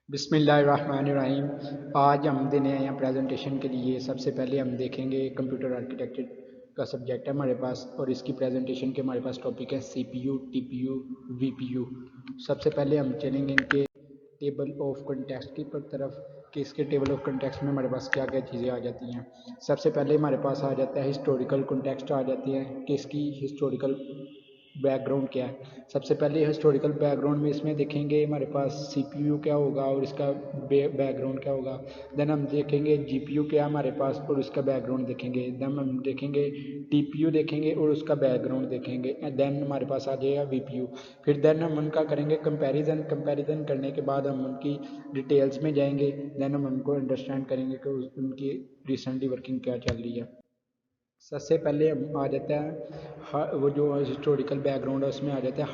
बिस्मिल्लाहिर्रहमानिर्रहीम। आज हम देने आए हैं प्रेजेंटेशन के लिए। सबसे पहले हम देखेंगे कंप्यूटर आर्किटेक्चर का सब्जेक्ट है हमारे पास, और इसकी प्रेजेंटेशन के हमारे पास टॉपिक है सीपीयू, टीपीयू, वीपीयू। सबसे पहले हम चलेंगे इनके टेबल ऑफ कंटेक्स्ट की तरफ कि इसके टेबल ऑफ कंटेक्स्ट में हमारे पास क्या क्या चीज़ें आ जाती हैं। सबसे पहले हमारे पास आ जाता है हिस्टोरिकल कंटेक्स्ट आ जाती है कि इसकी हिस्टोरिकल बैकग्राउंड क्या है। सबसे पहले हिस्टोरिकल बैकग्राउंड में इसमें देखेंगे हमारे पास सीपीयू क्या होगा और इसका बैकग्राउंड क्या होगा। देन हम देखेंगे जीपीयू क्या हमारे पास और उसका बैकग्राउंड देखेंगे। देन हम देखेंगे टीपीयू देखेंगे और उसका बैकग्राउंड देखेंगे। देन हमारे पास आ जाएगा वीपीयू। फिर देन हम उनका करेंगे कंपैरिजन करने के बाद हम उनकी डिटेल्स में जाएंगे। देन हम उनको अंडरस्टैंड करेंगे कि उनकी रिसेंटली वर्किंग क्या चल रही है। सबसे पहले आ जाता है वो जो हिस्टोरिकल बैकग्राउंड है उसमें आ जाता है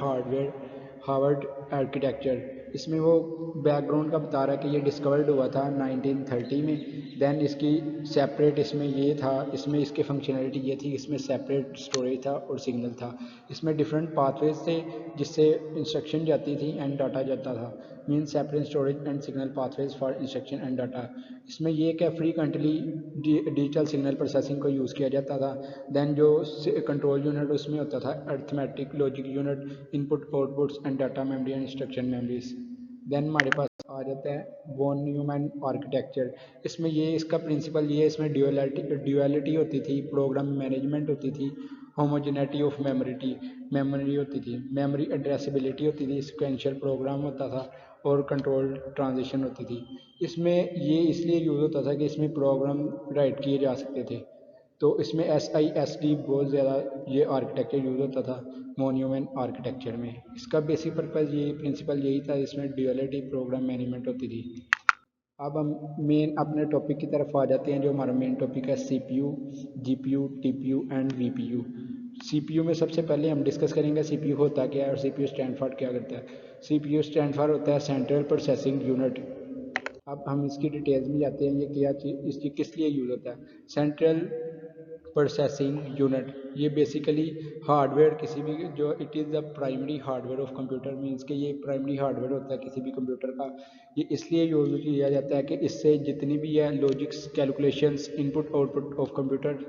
हार्वर्ड आर्किटेक्चर। इसमें वो बैकग्राउंड का बता रहा है कि ये डिस्कवर्ड हुआ था 1930 में। देन इसकी सेपरेट इसमें ये था, इसमें इसके फंक्शनैलिटी ये थी, इसमें सेपरेट स्टोरेज था और सिग्नल था। इसमें डिफरेंट पाथवेज थे जिससे इंस्ट्रक्शन जाती थी एंड डाटा जाता था। Mean separate storage and signal pathways for instruction and data. इसमें ये क्या फ्रीक्वेंटली डिजिटल सिग्नल प्रोसेसिंग को यूज़ किया जाता था। देन जो कंट्रोल यूनिट उसमें होता था arithmetic logic unit, input outputs and data memory and instruction memories. Then हमारे पास आ जाता है वॉन न्यूमैन आर्किटेक्चर। इसमें ये इसका प्रिंसिपल ये है, इसमें ड्यूअलिटी होती थी, प्रोग्राम मैनेजमेंट होती थी, होमोजेनिटी ऑफ मेमोरी होती थी, मेमोरी एड्रेसिबिलिटी होती थी, सिक्वेंशियल प्रोग्राम होता था और कंट्रोल ट्रांजिशन होती थी। इसमें ये इसलिए यूज़ होता था कि इसमें प्रोग्राम राइट किए जा सकते थे। तो इसमें SISD बहुत ज़्यादा ये आर्किटेक्चर यूज़ होता था मोन्यूमेंट आर्किटेक्चर में। इसका बेसिक पर्पज़ यही प्रिंसिपल यही था, इसमें ड्यूअलिटी प्रोग्राम मैनेजमेंट होती थी। अब हम मेन अपने टॉपिक की तरफ आ जाते हैं। जो हमारा मेन टॉपिक है CPU, GPU, TPU and VPU। CPU में सबसे पहले हम डिस्कस करेंगे CPU होता क्या है और CPU स्टैंड फॉर क्या करता है। CPU स्टैंड फॉर होता है सेंट्रल प्रोसेसिंग यूनिट। अब हम इसकी डिटेल्स में जाते हैं, ये क्या चीज़ इसकी किस लिए यूज़ होता है। सेंट्रल प्रोसेसिंग यूनिट ये बेसिकली हार्डवेयर किसी भी जो it is the primary hardware of computer. Means के ये प्राइमरी हार्डवेयर होता है किसी भी कंप्यूटर का। ये इसलिए यूज़ किया जाता है कि इससे जितनी भी है logics calculations input output of computer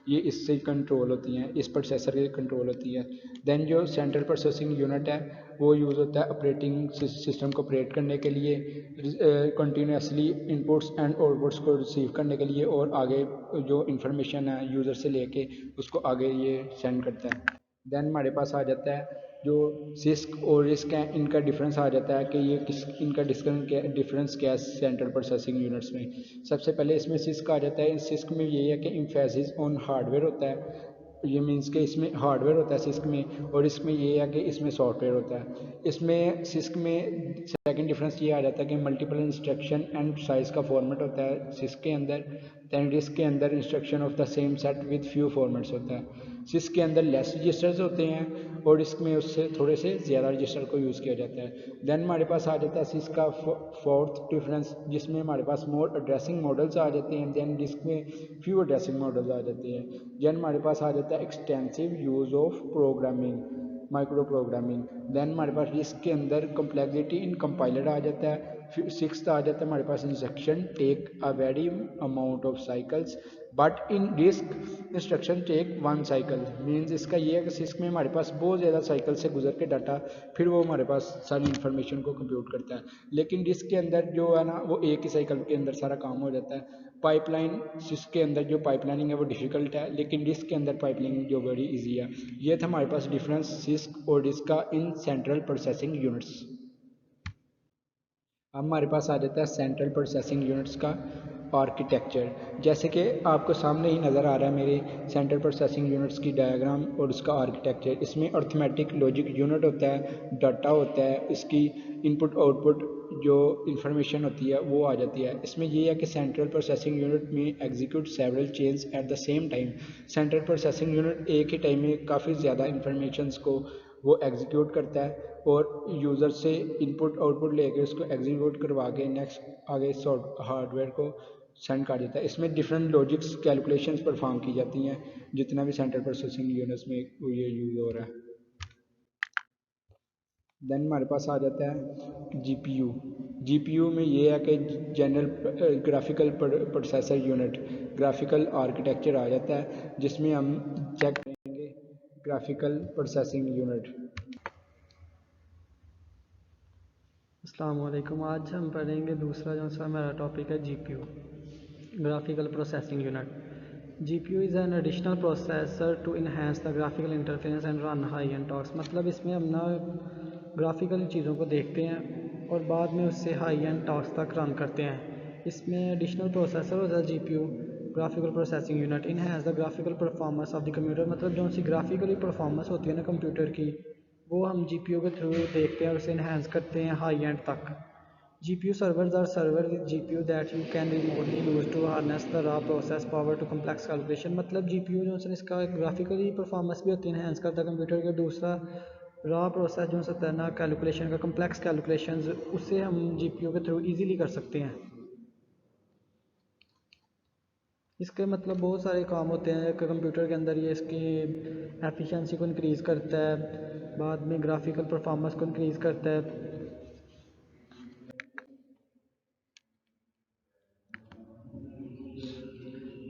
ये इससे कंट्रोल होती हैं, इस प्रोसेसर से कंट्रोल होती है। देन जो सेंट्रल प्रोसेसिंग यूनिट है वो यूज़ होता है ऑपरेटिंग सिस्टम को ऑपरेट करने के लिए, कंटिन्यूसली इनपुट्स एंड आउटपुट्स को रिसीव करने के लिए, और आगे जो इन्फॉर्मेशन है यूज़र से लेके उसको आगे ये सेंड करता है। देन हमारे पास आ जाता है जो सिस्क और रिस्क है, इनका डिफरेंस आ जाता है कि ये किस इनका डिफरेंस क्या है सेंट्रल प्रोसेसिंग यूनिट्स में। सबसे पहले इसमें सिस्क आ जाता है। सिस्क में ये है कि एम्फेसिस ऑन हार्डवेयर होता है। ये मीन्स कि इसमें हार्डवेयर होता है सिस्क में, और इसमें ये है कि इसमें सॉफ्टवेयर होता है। इसमें सिस्क में सेकंड डिफरेंस ये आ जाता है कि मल्टीपल इंस्ट्रक्शन एंड साइज का फॉर्मेट होता है सिस्क के अंदर। दैन रिस्क के अंदर instruction of the same set with few formats होता है। सिस्क के अंदर लेस रजिस्टर्स होते हैं और इसमें उससे थोड़े से ज़्यादा रजिस्टर को यूज़ किया जाता है। देन हमारे पास आ जाता है सिस्क का फोर्थ डिफरेंस, जिसमें हमारे पास मोर एड्रेसिंग मॉडल्स आ जाते हैं। देन डिस्क में फ्यू एड्रेसिंग मॉडल्स आ जाते हैं। देन हमारे पास आ जाता है extensive use of programming, micro programming. Then हमारे पास रिस्क के अंदर कम्प्लेक्सिटी इन कंपाइलर आ जाता है। फिर सिक्स्थ आ जाता है हमारे पास instruction take a very amount of cycles but in RISC instruction take one cycle. Means इसका ये है कि सिस्क में हमारे पास बहुत ज़्यादा साइकिल से गुजर के डाटा फिर वो हमारे पास सारी इन्फॉर्मेशन को कंप्यूट करता है। लेकिन रिस्क के अंदर जो है ना वो एक ही साइकिल के अंदर सारा काम हो जाता है। पाइपलाइन सिस्क के अंदर जो पाइपलाइनिंग है वो डिफ़िकल्ट है, लेकिन डिस्क के अंदर पाइपलाइनिंग जो बड़ी इजी है। ये था हमारे पास डिफरेंस सिस्क और डिस्क का इन सेंट्रल प्रोसेसिंग यूनिट्स। अब हमारे पास आ जाता है सेंट्रल प्रोसेसिंग यूनिट्स का आर्किटेक्चर। जैसे कि आपको सामने ही नज़र आ रहा है मेरे सेंट्रल प्रोसेसिंग यूनिट्स की डायग्राम और उसका आर्किटेक्चर। इसमें अर्थमेटिक लॉजिक यूनिट होता है, डाटा होता है, इसकी इनपुट आउटपुट जो इंफॉर्मेशन होती है वो आ जाती है। इसमें ये है कि सेंट्रल प्रोसेसिंग यूनिट में execute several change at the same time. Central processing unit एक ही टाइम में काफ़ी ज़्यादा इंफॉर्मेशंस को वो एग्जीक्यूट करता है और यूज़र से इनपुट आउटपुट लेके उसको एग्जीक्यूट करवा के नेक्स्ट आगे हार्डवेयर को सेंड कर देता है। इसमें डिफरेंट लॉजिक्स कैलकुलेशंस परफॉर्म की जाती हैं जितना भी सेंट्रल प्रोसेसिंग यूनिट्स में ये यूज़ हो रहा है। देन हमारे पास आ जाता है GPU। जीपीयू में ये है कि general graphical processor unit graphical architecture आ जाता है, जिसमें हम चेक करेंगे ग्राफिकल प्रोसेसिंग यूनिट। अस्सलाम वालेकुम। आज हम पढ़ेंगे दूसरा जो सा हमारा टॉपिक है GPU, graphical processing unit. GPU is an additional processor to enhance the graphical interface and run high end tasks. मतलब इसमें हम ना ग्राफिकल चीज़ों को देखते हैं और बाद में उससे हाई एंड टॉक्स तक रन करते हैं। इसमें एडिशनल प्रोसेसर होता है GPU graphical processing unit enhance the graphical performance of the computer. मतलब जो सी ग्राफिकली परफॉर्मेंस होती है ना कंप्यूटर की, वो हम जीपीयू के थ्रू देखते हैं और उसे इन्हेंस करते हैं हाई एंड तक। GPU servers are server with GPU that you can remotely use to harness the raw process power to complex calculation। मतलब GPU जो है इसका ग्राफिकली परफॉर्मेंस भी होती है इन्हेंस करता है कंप्यूटर के। दूसरा रॉ प्रोसेस जो होता है ना कैलकुलेशन का, कम्प्लेक्स कैलकुलेशंस, उससे हम GPU के थ्रू इजीली कर सकते हैं। इसके मतलब बहुत सारे काम होते हैं कंप्यूटर के अंदर। ये इसकी एफिशिएंसी को इंक्रीज़ करता है, बाद में ग्राफिकल परफॉर्मेंस को इंक्रीज़ करता है।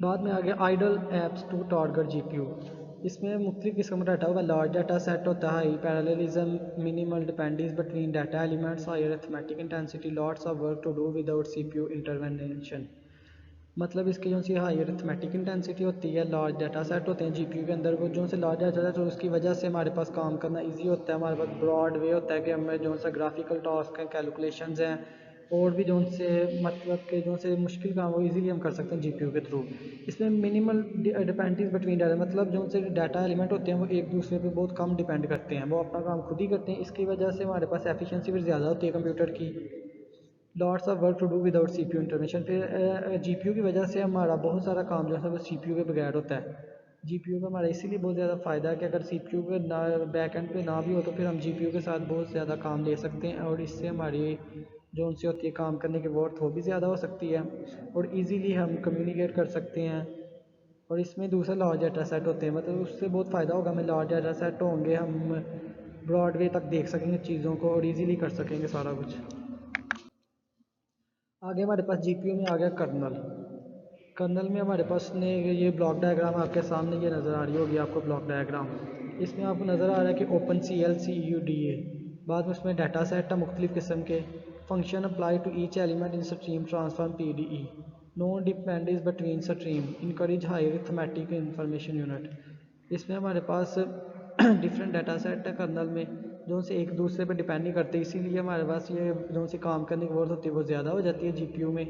बाद में आ गया ideal apps to target GPU. इसमें मुख्तलिफ किस्म का डाटा होगा। लार्ज डाटा सेट होता है, high parallelism, minimal dependence between data elements, high arithmetic intensity, lots of work to do without CPU intervention. मतलब इसकी जो सी हाई अरिथमेटिक इंटेंसिटी होती है, लार्ज डाटा सेट होते हैं जीपीयू के अंदर, वो जो से लार्ज डाटा सेट तो उसकी वजह से हमारे पास काम करना इजी होता है। हमारे पास ब्रॉड वे होता है कि हमें जो सा ग्राफिकल टास्क हैं, कैलकुलेशंस हैं और भी जो से मतलब के जो से मुश्किल काम वो इजीली हम कर सकते हैं जीपीयू के थ्रू। इसमें मिनिमल डिपेंडेंस बिटवीन डाटा, मतलब जो से डाटा एलिमेंट होते हैं वो एक दूसरे पे बहुत कम डिपेंड करते हैं, वो अपना काम खुद ही करते हैं। इसकी वजह से हमारे पास एफिशिएंसी भी ज़्यादा होती है कंप्यूटर की। Lots of work to do without CPU intervention. फिर जीपीयू की वजह से हमारा बहुत सारा काम जो है वो सीपीयू के बगैर होता है। जीपीयू का हमारा इसीलिए बहुत ज़्यादा फ़ायदा है कि अगर सीपीयू के ना बैक एंड पे ना भी हो तो फिर हम जीपीयू के साथ बहुत ज़्यादा काम ले सकते हैं और इससे हमारी जो उनसे होती है काम करने की वर्थ वो भी ज़्यादा हो सकती है और ईज़िली हम कम्युनिकेट कर सकते हैं। और इसमें दूसरा लार्ज डाटा सेट होते हैं, मतलब उससे बहुत फ़ायदा होगा। हमें लार्ज डाटा सेट होंगे, हम ब्रॉडवे तक देख सकेंगे चीज़ों को और ईज़िली कर सकेंगे सारा कुछ। आगे हमारे पास जीपीयू में आ गया कर्नल। कर्नल में हमारे पास ने ये ब्लॉक डायग्राम आपके सामने ये नज़र आ रही होगी आपको ब्लॉक डायग्राम। इसमें आपको नज़र आ रहा है कि open C L C U D A, बाद में उसमें डाटा सेट है मुख्तलिफ़ किस्म के। Function apply to each element in stream transform P D E, no dependence between stream, encourage high arithmetic information unit. इसमें हमारे पास डिफरेंट डाटा सेट है कर्नल में जो से एक दूसरे पर डिपेंड नहीं करते, इसीलिए हमारे पास ये जो से काम करने की वर्थ होती है वो ज़्यादा हो जाती है जीपीयू में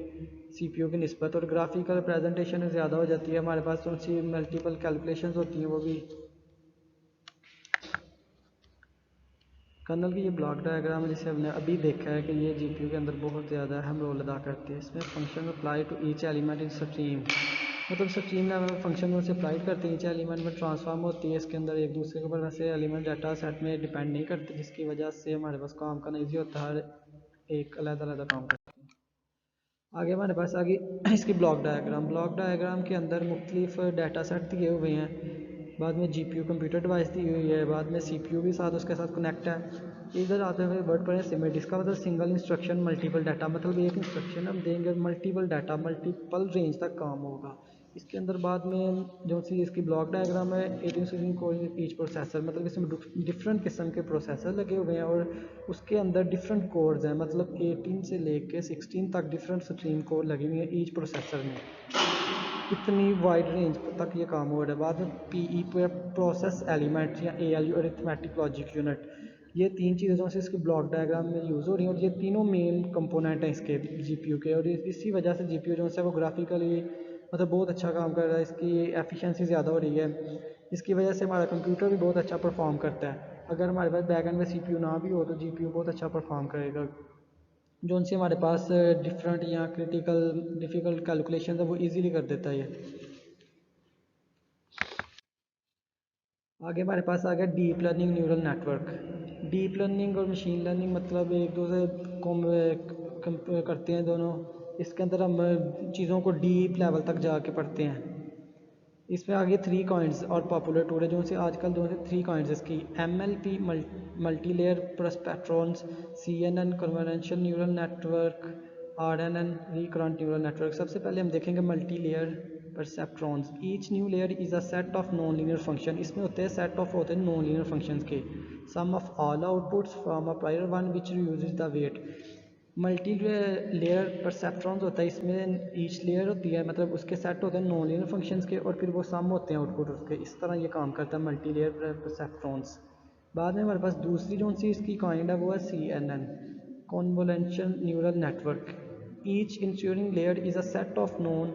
सीपीयू की निस्बत। और ग्राफिकल प्रेजेंटेशन ज़्यादा हो जाती है, हमारे पास जो सी मल्टीपल कैलकुलेशंस होती हैं वो भी। कर्नल की ये ब्लॉक डायग्राम जिसे हमने अभी देखा है कि ये जीपीयू के अंदर बहुत ज़्यादा अहम रोल अदा करती है। इसमें function apply to each element in stream, मतलब स्ट्रीम लेवल फंक्शन से अप्लाई करते हैं ईच एलिमेंट में ट्रांसफॉर्म होती है इसके अंदर एक दूसरे के ऊपर, वैसे एलिमेंट डाटा सेट में डिपेंड नहीं करते, जिसकी वजह से हमारे पास काम करना ईजी होता है, हर एक अलग-अलग काम करते हैं। आगे हमारे पास आगे इसकी ब्लॉक डायग्राम। ब्लॉक डायग्राम के अंदर मुख्तलिफ डाटा सेट दिए हुए हैं, बाद में जीपीयू कंप्यूटर डिवाइस दी हुई है, बाद में सीपीयू भी साथ उसके साथ कनेक्ट है। इधर आते हुए वर्ड पर सिमेट, इसका मतलब सिंगल इंस्ट्रक्शन मल्टीपल डाटा, मतलब एक इंस्ट्रक्शन हम देंगे मल्टीपल डाटा मल्टीपल रेंज तक काम होगा इसके अंदर। बाद में जो सी इसकी ब्लॉक डायग्राम है 18 कोर ईच प्रोसेसर, मतलब इसमें डिफरेंट किस्म के प्रोसेसर लगे हुए हैं और उसके अंदर डिफरेंट कोर्स हैं, मतलब 18 से लेके 16 तक डिफरेंट स्ट्रीम कोर लगे हुए हैं ईच प्रोसेसर में। इतनी वाइड रेंज तक ये काम हो रहा है। बाद में पीई प्रोसेस एलिमेंट या एएलयू अरिथमेटिक लॉजिक यूनिट, ये तीन चीज़ें जो से इसकी ब्लॉक डायग्राम में यूज़ हो रही हैं और ये तीनों मेन कंपोनेंट हैं इसके जीपीयू के। और इसी वजह से जीपीयू जो है वो ग्राफिकली मतलब बहुत अच्छा काम कर रहा है, इसकी एफिशिएंसी ज़्यादा हो रही है। इसकी वजह से हमारा कंप्यूटर भी बहुत अच्छा परफॉर्म करता है। अगर हमारे पास बैक एंड में सीपीयू ना भी हो तो जीपीयू बहुत अच्छा परफॉर्म करेगा। जो उनसे हमारे पास डिफरेंट या क्रिटिकल डिफ़िकल्ट कैलकुलेशन है वो इजीली कर देता है ये। आगे हमारे पास आ गया deep learning neural network. Deep learning और मशीन लर्निंग मतलब एक दूसरे को करते हैं दोनों। इसके अंदर हम चीज़ों को डीप लेवल तक जाके पढ़ते हैं। इसमें आगे 3 कॉइन्स और पॉपुलर टूल है जो से आजकल जो से 3 कॉइन्स इसकी MLP multi layer perceptrons, CNN convergence neural network, RNN recurrent neural network. सबसे पहले हम देखेंगे multi layer perceptrons. Each new layer is a set of non linear function. इसमें होते हैं सेट ऑफ होते हैं नॉन लीनियर फंक्शंस के। Sum of all outputs from a prior one which uses the weight. Multi layer perceptrons होता है, इसमें each layer होती है मतलब उसके सेट होते हैं नॉन लीनियर फंक्शंस के और फिर वो सम होते हैं आउटपुट उसके। इस तरह ये काम करता है मल्टी लेयर परसेप्ट्रॉन्स। बाद में हमारे पास दूसरी जो सी इसकी काइंड है वो है CNN convolution neural network. Each ensuring layer is a set of non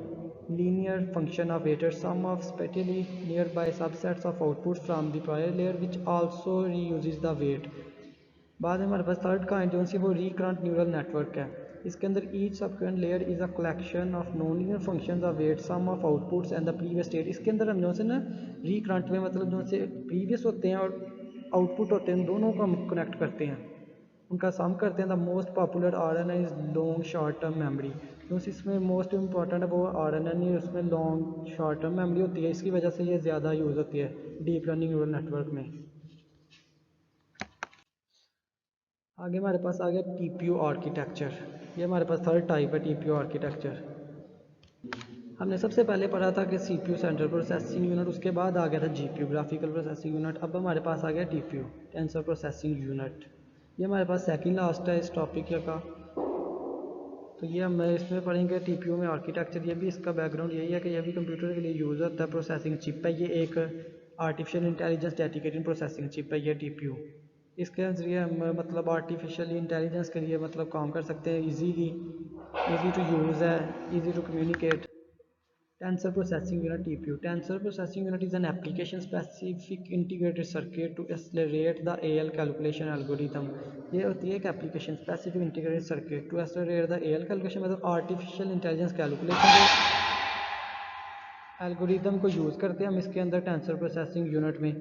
linear function of weighted sum of spatially nearby subsets of outputs from the prior layer which also reuses the weight। बाद में हमारे पास third kind जो सी वो recurrent neural network है। इसके अंदर each subsequent layer is a collection of non linear functions of weight sum of outputs and the previous state. इसके अंदर हम जो से ना रिकरेंट में मतलब जो से प्रीवियस होते हैं और आउटपुट होते हैं दोनों को हम कनेक्ट करते हैं, उनका सम करते हैं। The most popular RNN is long short term memory. जो इसमें मोस्ट इंपॉर्टेंट है वो RNN ही, उसमें लॉन्ग शॉर्ट टर्म मेमोरी होती है, इसकी वजह से ये ज़्यादा यूज़ होती है डीप लर्निंग न्यूरल नेटवर्क में। आगे हमारे पास आ गया TPU आर्किटेक्चर। ये हमारे पास थर्ड टाइप है TPU आर्किटेक्चर। हमने सबसे पहले पढ़ा था कि CPU सेंट्रल प्रोसेसिंग यूनिट, उसके बाद आ गया था GPU ग्राफिकल प्रोसेसिंग यूनिट। अब हमारे पास आ गया TPU टेंसर प्रोसेसिंग यूनिट। ये हमारे पास सेकंड लास्ट है इस टॉपिक का। तो ये हम इसमें पढ़ेंगे TPU में आर्किटेक्चर। ये भी इसका बैकग्राउंड यही है कि यह भी कंप्यूटर के लिए यूज़ होता है। प्रोसेसिंग चिप है ये, एक artificial intelligence dedicated processing chip है ये TPU। इसके ज़रिए हम मतलब आर्टिफिशियल इंटेलिजेंस के लिए मतलब काम कर सकते हैं ईजी टू यूज़ है, easy to communicate. Tensor Processing Unit TPU। Tensor Processing Unit is an application-specific integrated circuit to accelerate the AL calculation algorithm। ये होती है एक application specific integrated circuit to accelerate the AL calculation मतलब artificial intelligence calculation algorithm को use करते हैं हम इसके अंदर टेंसर प्रोसेसिंग यूनिट में।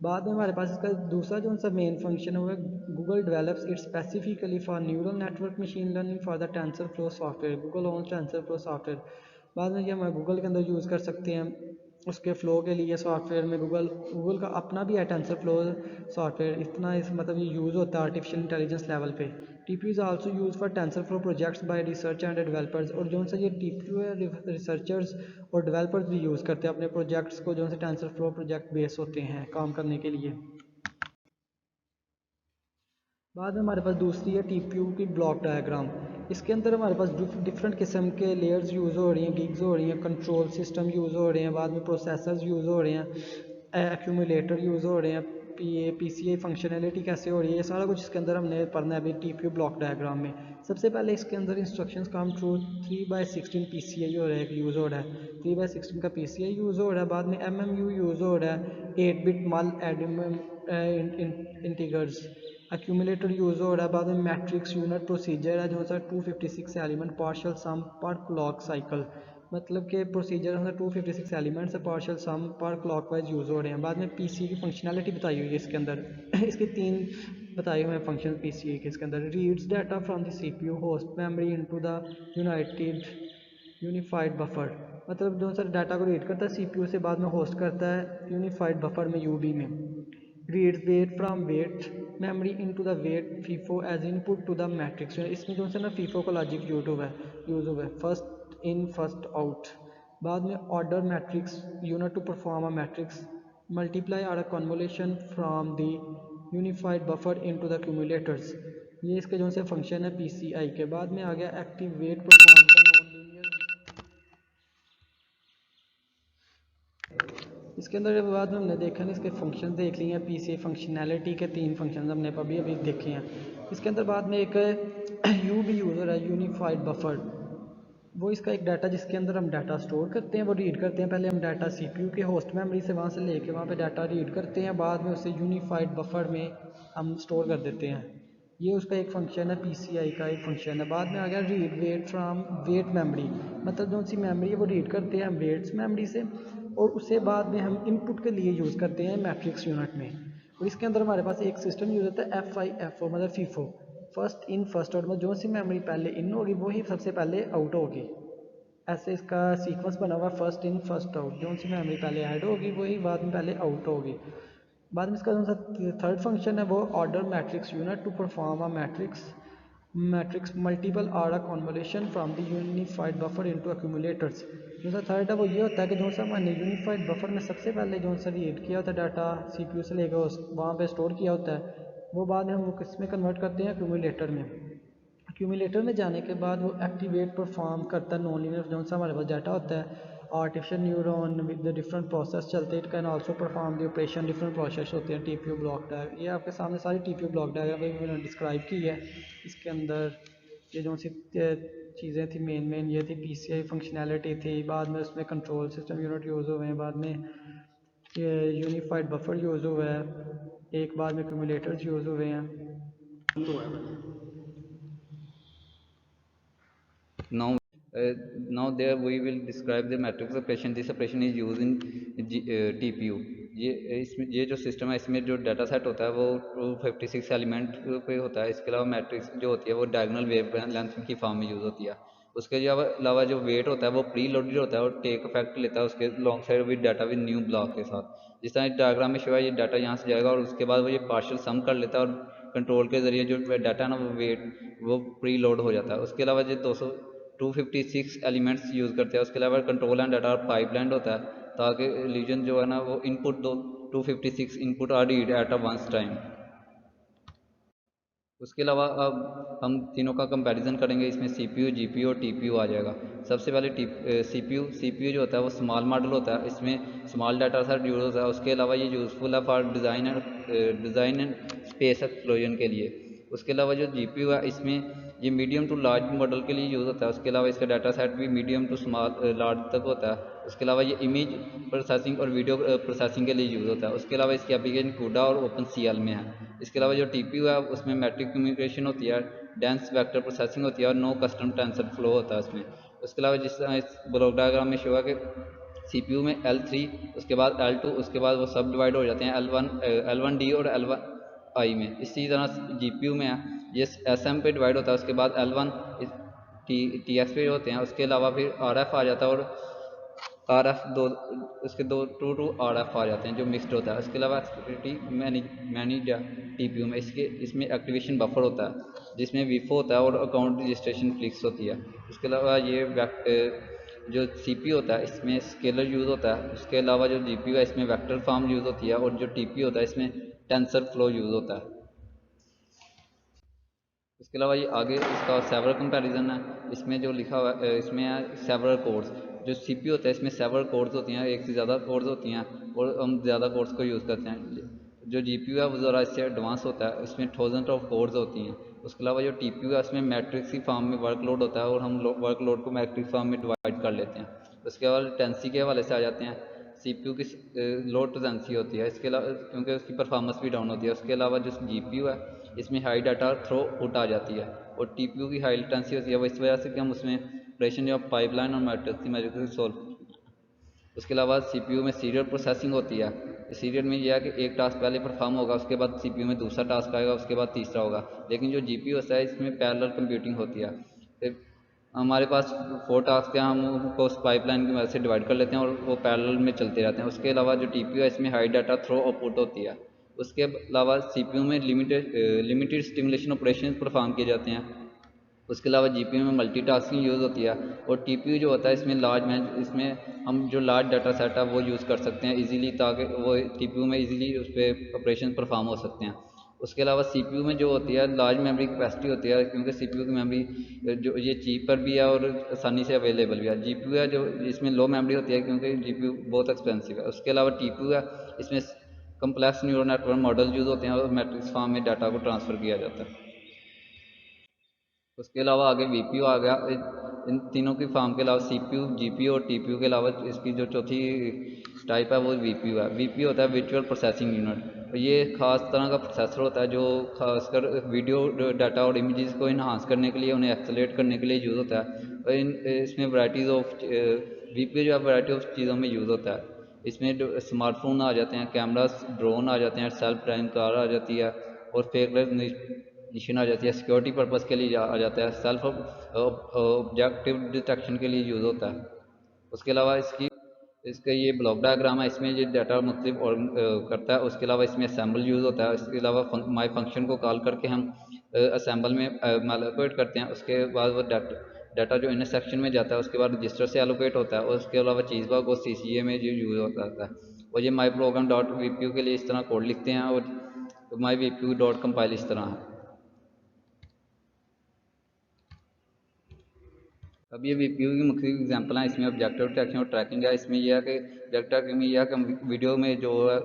बाद में हमारे पास इसका दूसरा जो सा मेन फंक्शन है वो Google develops it specifically for neural network machine learning for the tensor flow software. Google own tensor flow software. बाद में ये हम गूगल के अंदर यूज़ कर सकते हैं उसके फ़्लो के लिए सॉफ्टवेयर में। गूगल का अपना भी है टेंसर फ्लो सॉफ्टवेयर। इतना इस मतलब ये यूज़ होता है आर्टिफिशियल इंटेलिजेंस लेवल पे। TPU is also use for tensor flow projects bye research and developers. और जो सा ये TPU है रिसर्चर्स और डेवलपर्स भी यूज़ करते हैं अपने प्रोजेक्ट्स को जो से टेंसर फ्लो प्रोजेक्ट बेस होते हैं काम करने के लिए। बाद में हमारे पास दूसरी है TPU की ब्लॉक डायग्राम। इसके अंदर हमारे पास डिफरेंट किस्म के लेयर्स यूज़ हो रही हैं, गिग्स हो रही हैं, कंट्रोल सिस्टम यूज़ हो रहे हैं, बाद में प्रोसेसर्स यूज़ हो रहे हैं, एक्यूमुलेटर यूज़ हो रहे हैं, PCI फंक्शनैलिटी कैसे हो रही है, ये सारा कुछ इसके अंदर हमने पढ़ना है अभी TPU ब्लॉक डायग्राम में। सबसे पहले इसके अंदर इंस्ट्रक्शंस काम थ्रू 3/16 PCI हो रहा है, यूज़ हो रहा है 3/16 का PCI यूज़ हो रहा है। बाद में MMU यूज़ हो रहा है 8-बिट मल एडम इंटीगर्स। एक्यूमुलेटर यूज़ हो रहा है। बाद में मैट्रिक्स यूनिट प्रोसीजर है जो सर 256 एलिमेंट पार्शियल सम पर क्लॉक साइकिल, मतलब कि प्रोसीजर है 256 एलिमेंट्स पार्शियल सम पर क्लॉक वाइज यूज़ हो रहे हैं। बाद में PCI की फंक्शनैलिटी बताई हुई है इसके अंदर इसके 3 बताए हुए हैं फंक्शन PCI के। इसके अंदर reads data from the CPU host memory into the unified buffer, मतलब जो सर डाटा को रीड करता है CPU से, बाद में होस्ट करता है यूनिफाइड बफर में UB में। reads weight from weight memory into the weight FIFO as input to the matrix। इसमें जो है ना FIFO का लॉजिक यूज हुआ है फर्स्ट इन फर्स्ट आउट। बाद में order matrix unit to perform a matrix multiply or a convolution from the unified buffer into the accumulators. ये इसके जो से फंक्शन है PCI के। बाद में आ गया active weight perform the non linear. इसके अंदर बाद में हमने देखा ना इसके फंक्शन देख लिए हैं, PCI फंक्शनैलिटी के 3 फंक्शन हमने अभी देखे हैं। इसके अंदर बाद में एक UB यूज़र है यूनिफाइड बफर। वो इसका एक डाटा जिसके अंदर हम डाटा स्टोर करते हैं, वो रीड करते हैं। पहले हम डाटा CPU के होस्ट मेमोरी से वहाँ से लेके वहाँ पे डाटा रीड करते हैं, बाद में उसे यूनिफाइड बफर में हम स्टोर कर देते हैं। ये उसका एक फंक्शन है, PCI का एक फंक्शन है। बाद में आ गया read weight from weight memory, मतलब जो सी मेमोरी है वो रीड करते हैं हम वेट्स मेमोरी से और उसे बाद में हम इनपुट के लिए यूज़ करते हैं मैट्रिक्स यूनिट में। और इसके अंदर हमारे पास एक सिस्टम यूज़ होता है FIFO मतलब FIFO, first in first out. मतलब जो सी मेमोरी पहले इन होगी वही सबसे पहले आउट होगी। ऐसे इसका सीक्वेंस बना हुआ है, फर्स्ट इन फर्स्ट आउट, जो सी मेमोरी पहले ऐड होगी वही बाद में पहले आउट होगी। बाद में इसका जो सा थर्ड फंक्शन है वो order matrix unit to perform a matrix multiple or convolution from the unified buffer into accumulators. जो सा थर्ड है वो ये होता है कि जो सा हमने यूनिफाइड बफर में सबसे पहले जो सा रीड किया होता है डाटा सीपीयू से लेकर वहाँ पे स्टोर किया होता है, वो बाद में हम वो किस में कन्वर्ट करते हैं, एक्यूमुलेटर में। एक्यूमुलेटर में जाने के बाद वो एक्टिवेट परफॉर्म करता है नॉन लीनियर जो सा हमारे पास डाटा होता है। Artificial neuron with the different process चलते हैं, it can also perform the operation, different process होते हैं। टीपीयू ब्लॉक डायग्राम, ये आपके सामने सारी टीपीयू ब्लॉक डायग्राम भी मैंने डिस्क्राइब की है। इसके अंदर ये जो सी चीज़ें थी मेन ये थी, पीसीआई फंक्शनैलिटी थी, बाद में उसमें कंट्रोल सिस्टम यूनिट यूज़ हुए हैं, बाद में ये यूनिफाइड बफर यूज़ हुआ है, एक बाद में एक्यूमुलेटर्स यूज़ हुए हैं। Now, now there we will describe the matrix operation. This operation is used in TPU. ये इसमें ये जो सिस्टम है इसमें जो डाटा सेट होता है वो 256 एलिमेंट पे होता है। इसके अलावा मैट्रिक्स जो होती है वो डायगोनल वेव लेंथ की फॉर्म में यूज़ होती है। उसके अलावा जो वेट होता है वो प्री लोडेड होता है और टेक इफेक्ट लेता है उसके long side with data with new block के साथ। जिस तरह डायग्राम में शो है, ये डाटा यहाँ से जाएगा और उसके बाद वो ये पार्शियल सम कर लेता है और कंट्रोल के जरिए जो डाटा है ना वो वेट वो प्री लोड हो जाता है। उसके अलावा जो 256 एलिमेंट्स यूज़ करते हैं। उसके अलावा कंट्रोल एंड डाटा पाइपलाइन होता है ताकि लीजन जो है ना वो इनपुट दो 256 input are read at a once time. उसके अलावा अब हम तीनों का कंपैरिजन करेंगे। इसमें सीपीयू, जीपीयू और टीपीयू आ जाएगा। सबसे पहले सीपीयू जो होता है वो स्मॉल मॉडल होता है, इसमें स्मॉल डाटा सेट यूज होता है। उसके अलावा ये यूज़फुल है for design and space explosion के लिए। उसके अलावा जो जीपीयू है इसमें ये मीडियम टू लार्ज मॉडल के लिए यूज़ होता है। उसके अलावा इसका डाटा सेट भी मीडियम टू स्मॉल लार्ज तक होता है। उसके अलावा ये इमेज प्रोसेसिंग और वीडियो प्रोसेसिंग के लिए यूज़ होता है। उसके अलावा इसकी एप्लीकेशन कूडा और ओपन सी में है। इसके अलावा जो टीपीयू है उसमें मैट्रिक कम्युनिकेशन होती है, डेंस वेक्टर प्रोसेसिंग होती है और नो कस्टम टेंसर फ्लो होता है इसमें। उसके अलावा जिस तरह इस ब्लॉक डायग्राम में शो है कि सीपीयू में L3 उसके बाद L2 उसके बाद वो सब डिवाइड हो जाते हैं L1D और L1I में। इसी तरह जीपीयू में है ये SM पे डिवाइड होता है। उसके बाद L1 TX पे होते हैं। उसके अलावा फिर RF आ जाता है और RF दो उसके दो टू RF आ जाते हैं जो मिक्सड होता है। उसके अलावा एक्टिविटी मैनेज टीपीयू में इसमें एक्टिवेशन बफर होता है जिसमें विफो होता है और अकाउंट रजिस्ट्रेशन फ्लिक्स होती है। उसके अलावा ये जो सीपीयू होता है इसमें स्केलर यूज़ होता है। उसके अलावा जो जीपीयू है इसमें वेक्टर फॉर्म यूज़ होती है और जो टीपीयू होता है इसमें टेंसर फ्लो यूज़ होता है। इसके अलावा ये आगे इसका सेवरल कंपैरिजन है। इसमें जो लिखा हुआ है इसमें है सेवरल कोड्स। जो सीपीयू होता है इसमें सेवरल कोड्स होती हैं, एक से ज़्यादा कोड्स होती हैं और हम ज़्यादा कोड्स को यूज़ करते हैं। जो जीपीयू है वो ज़रा इससे एडवांस होता है, इसमें थाउजेंड ऑफ कोड्स होती हैं। उसके अलावा जो टीपीयू है उसमें मैट्रिक्स की फॉर्म में वर्कलोड होता है और हम वर्कलोड को मैट्रिक्स फॉर्म में डिवाइड कर लेते हैं। उसके बाद टेंसी के हवाले से आ जाते हैं। सीपीयू की लो टेंसी होती है इसके अलावा क्योंकि उसकी परफॉर्मेंस भी डाउन होती है। उसके अलावा जो जीपीयू है इसमें हाई डाटा थ्रो आउट आ जाती है और टीपीयू की हाई लेटेंसी होती है। वो इस वजह से कि हम उसमें ऑपरेशन या पाइपलाइन और मैट्रिक्स की सॉल्व। उसके अलावा सीपीयू में सीरियल प्रोसेसिंग होती है। सीरियल में यह है कि एक टास्क पहले परफॉर्म होगा, उसके बाद सीपीयू में दूसरा टास्क आएगा, उसके बाद तीसरा होगा। लेकिन जो जीपीयू होता है इसमें पैरेलल कंप्यूटिंग होती है। फिर हमारे पास 4 टास्क हैं, हम उनको उस पाइपलाइन की मदद से डिवाइड कर लेते हैं और वो पैरेलल में चलते रहते हैं। उसके अलावा जो टीपीयू है इसमें हाई डाटा थ्रो आउटपुट होती है। उसके अलावा सीपीयू में लिमिटेड स्टिमुलेशन ऑपरेशन परफॉर्म किए जाते हैं। उसके अलावा जीपीयू में मल्टीटास्किंग यूज़ होती है और टीपीयू जो होता है इसमें हम जो लार्ज डाटा सेट है वो यूज़ कर सकते हैं इजीली, ताकि वो टीपीयू में इजीली उस पर ऑपरेशन परफॉर्म हो सकते हैं। उसके अलावा सीपीयू में जो होती है लार्ज मेमोरी कैपेसिटी होती है, क्योंकि सीपीयू की मेमोरी जो ये चीप पर भी है और आसानी से अवेलेबल भी है। जीपीयू है जो इसमें लो मेमोरी होती है क्योंकि जीपीयू बहुत एक्सपेंसिव है। उसके अलावा टीपीयू है इसमें complex neural network model use होते हैं और मैट्रिक्स फॉर्म में डाटा को ट्रांसफ़र किया जाता है। उसके अलावा आगे वीपीयू आ गया। इन तीनों की फॉर्म के अलावा सीपीयू, जीपीयू और टीपीयू के अलावा इसकी जो चौथी टाइप है वो वीपीयू है। वीपीयू होता है वर्चुअल प्रोसेसिंग यूनिट। ये खास तरह का प्रोसेसर होता है जो खासकर वीडियो डाटा और इमेजेस को इन्हांस करने के लिए, उन्हें एक्सेलरेट करने के लिए यूज़ होता है। और इसमें वैराइटीज़ ऑफ वीपीयू जो है वैराइटी ऑफ चीज़ों में यूज़ होता है। इसमें स्मार्टफोन आ जाते हैं, कैमरास, ड्रोन आ जाते हैं, सेल्फ ड्राइविंग कार आ जाती है और फेक कंडीशन आ जाती है, सिक्योरिटी पर्पज़ के लिए आ जाता है, सेल्फ ऑब्जेक्टिव डिटेक्शन के लिए यूज़ होता है। उसके अलावा इसका ये ब्लॉक डायग्राम है, इसमें ये डाटा मुख्तलिफ और करता है। उसके अलावा इसमें असेंबल यूज़ होता है। इसके अलावा माई फंक्शन को कॉल करके हम असेंबल में एलोकेट करते हैं। उसके बाद वो डाटा जो इन सेक्शन में जाता है उसके बाद रजिस्टर से एलोकेट होता है। और उसके अलावा चीज़ बाग और CCA में जो यूज़ होता है। और ये माई प्रोग्राम डॉट वीपीयू के लिए इस तरह कोड लिखते हैं और माई वीपीयू डॉट कंपाइल इस तरह है। अब ये वीपीयू की मुख्तलिफ एग्जाम्पल हैं। इसमें ऑब्जेक्टिव डिटेक्शन और ट्रैकिंग है। इसमें यह है कि ऑब्जेक्टिव ट्रैकिंग में यह है कि हम वीडियो में जो है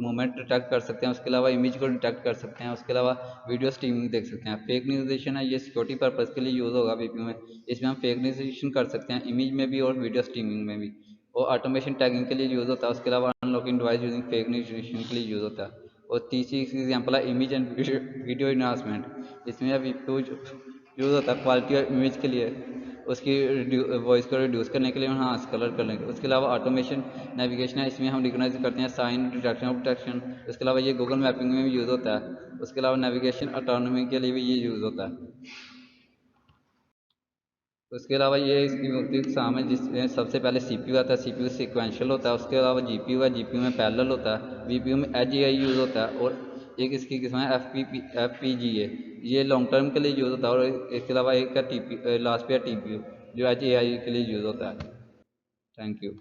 मूवमेंट डिटेक्ट कर सकते हैं। उसके अलावा इमेज को डिटेक्ट कर सकते हैं। उसके अलावा वीडियो स्ट्रीमिंग देख सकते हैं। फेक न्यूज़ेशन है, ये सिक्योरिटी पर्पज़ के लिए यूज़ होगा वीपीयू में। इसमें हम फेक न्यूज़ेशन कर सकते हैं, इमेज में भी और वीडियो स्ट्रीमिंग में भी। और ऑटोमेशन टैगिंग के लिए यूज़ होता है। उसके अलावा अनलॉकिंग डिवाइस यूजिंग फेक न्यूज़ेशन के लिए यूज़ होता है। और तीसरी एग्जाम्पल है इमेज एंड वीडियो इन्हांसमेंट। इसमें वीपीयू यूज़ होता है क्वालिटी और इमेज के लिए, उसकी वॉइस को रिड्यूस करने के लिए, हाँ कलर करने के लिए। उसके अलावा ऑटोमेशन नेविगेशन है, इसमें हम रिकॉग्नाइज करते हैं साइन डिटेक्शन ऑफ डिटेक्शन। उसके अलावा ये गूगल मैपिंग में भी यूज़ होता है। उसके अलावा नेविगेशन ऑटोनॉमी के लिए भी ये यूज़ होता है। उसके अलावा ये इसकी मुख्तलिफ इकसाम है, जिसमें सबसे पहले CPU आता है। CPU सिक्वेंशियल होता है। उसके अलावा GPU है, GPU में पैरेलल होता है। VPU में एज AI यूज़ होता है। और एक इसकी किस्म है FPGA, ये लॉन्ग टर्म के लिए यूज़ होता है। और इसके अलावा एक है लास्ट पे है TPU जो एज AI के लिए यूज़ होता है। Thank you.